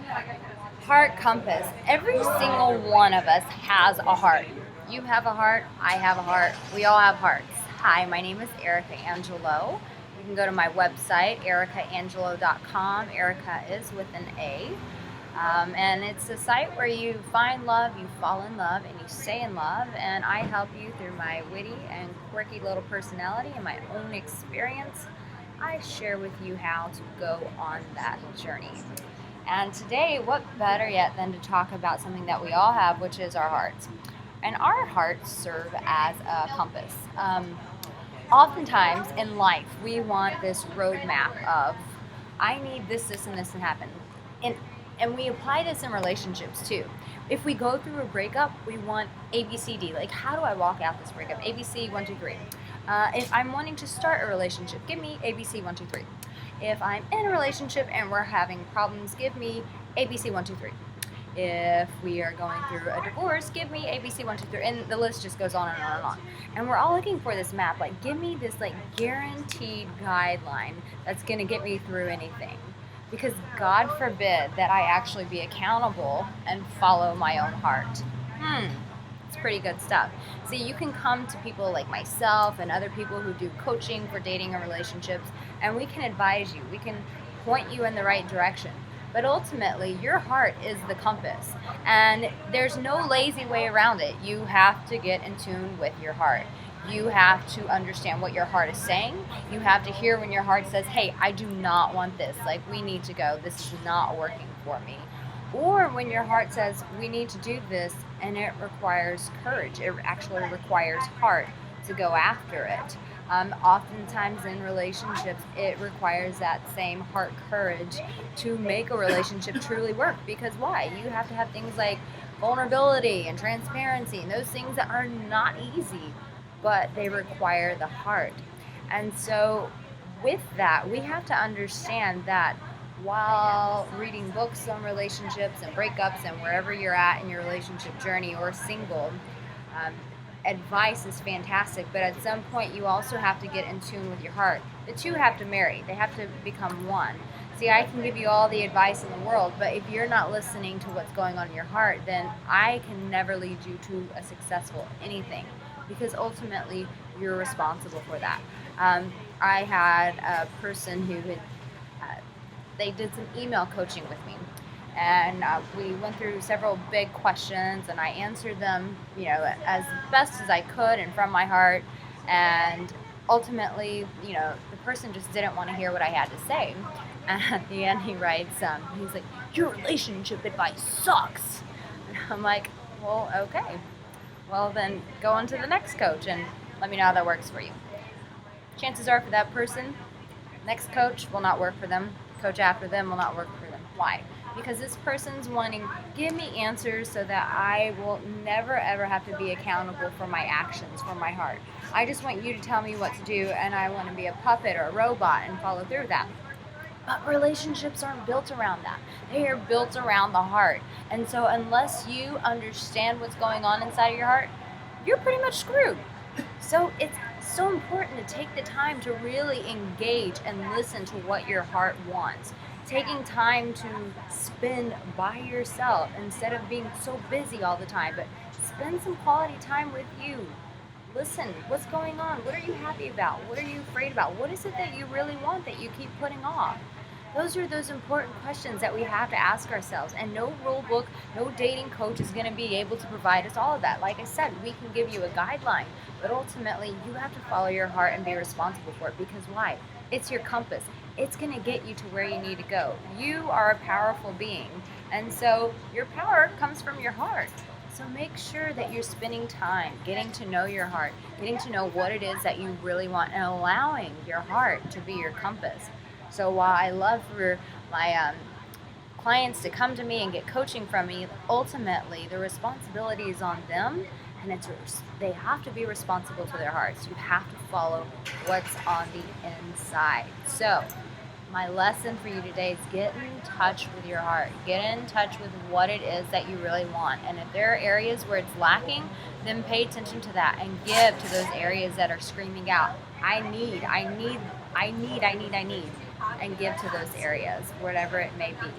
Heart compass. Every single one of us has a heart. You have a heart, I have a heart, we all have hearts. Hi, my name is Erica Angelo. You can go to my website, ericaangelo.com. Erica is with an A. And it's a site where you find love, you fall in love, and you stay in love. And I help you through my witty and quirky little personality and my own experience. I share with you how to go on that journey. And today, what better yet than to talk about something that we all have, which is our hearts. And our hearts serve as a compass. Oftentimes in life, we want this roadmap of, I need this, this, and this to happen. And we apply this in relationships too. If we go through a breakup, we want A, B, C, D. Like, how do I walk out this breakup? A, B, C, 1, 2, 3. If I'm wanting to start a relationship, give me A, B, C, 1, 2, 3. If I'm in a relationship and we're having problems, give me ABC 1, 2, 3. If we are going through a divorce, give me ABC 1, 2, 3. And the list just goes on and on and on. And we're all looking for this map. Like, give me this guaranteed guideline that's going to get me through anything. Because God forbid that I actually be accountable and follow my own heart. It's pretty good stuff. See, you can come to people like myself and other people who do coaching for dating and relationships, and we can advise you. We can point you in the right direction. But ultimately, your heart is the compass, and there's no lazy way around it. You have to get in tune with your heart. You have to understand what your heart is saying. You have to hear when your heart says, hey, I do not want this. Like, we need to go. This is not working for me. Or when your heart says, we need to do this, and it requires courage. It actually requires heart to go after it. Oftentimes in relationships, it requires that same heart courage to make a relationship truly work. Because why? You have to have things like vulnerability and transparency, and those things that are not easy, but they require the heart. And so with that, we have to understand that while reading books on relationships and breakups and wherever you're at in your relationship journey or single, advice is fantastic, but at some point you also have to get in tune with your heart. The two have to marry. They have to become one. See, I can give you all the advice in the world, but if you're not listening to what's going on in your heart, then I can never lead you to a successful anything, because ultimately you're responsible for that. I had a person who had they did some email coaching with me, and we went through several big questions, and I answered them, as best as I could and from my heart. And ultimately, the person just didn't want to hear what I had to say. And at the end, he writes, he's like, "Your relationship advice sucks." And I'm like, well, okay. Well, then go on to the next coach and let me know how that works for you. Chances are for that person, next coach will not work for them. Coach after them will not work for them. Why? Because this person's wanting, give me answers so that I will never ever have to be accountable for my actions, for my heart. I just want you to tell me what to do, and I want to be a puppet or a robot and follow through that. But relationships aren't built around that. They are built around the heart. And so unless you understand what's going on inside of your heart, you're pretty much screwed. So it's so important to take the time to really engage and listen to what your heart wants. Taking time to spend by yourself instead of being so busy all the time, but spend some quality time with you. Listen, what's going on? What are you happy about? What are you afraid about? What is it that you really want that you keep putting off? Those are those important questions that we have to ask ourselves. And no rule book, no dating coach is going to be able to provide us all of that. Like I said, we can give you a guideline, but ultimately you have to follow your heart and be responsible for it. Because why? It's your compass. It's going to get you to where you need to go. You are a powerful being. And so your power comes from your heart. So make sure that you're spending time getting to know your heart, getting to know what it is that you really want, and allowing your heart to be your compass. So while I love for my clients to come to me and get coaching from me, ultimately the responsibility is on them, and they have to be responsible to their hearts. You have to follow what's on the inside. So my lesson for you today is get in touch with your heart. Get in touch with what it is that you really want. And if there are areas where it's lacking, then pay attention to that and give to those areas that are screaming out, I need. and give to those areas, whatever it may be.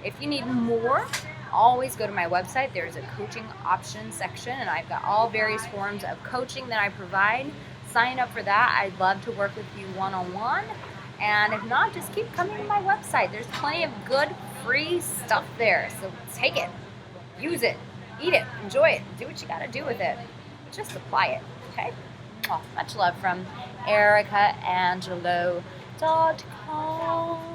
If you need more, always go to my website. There's a coaching options section, and I've got all various forms of coaching that I provide. Sign up for that. I'd love to work with you one-on-one. And if not, just keep coming to my website. There's plenty of good free stuff there. So take it, use it, eat it, enjoy it, do what you got to do with it. Just apply it, okay? Much love from EricaAngelo.com.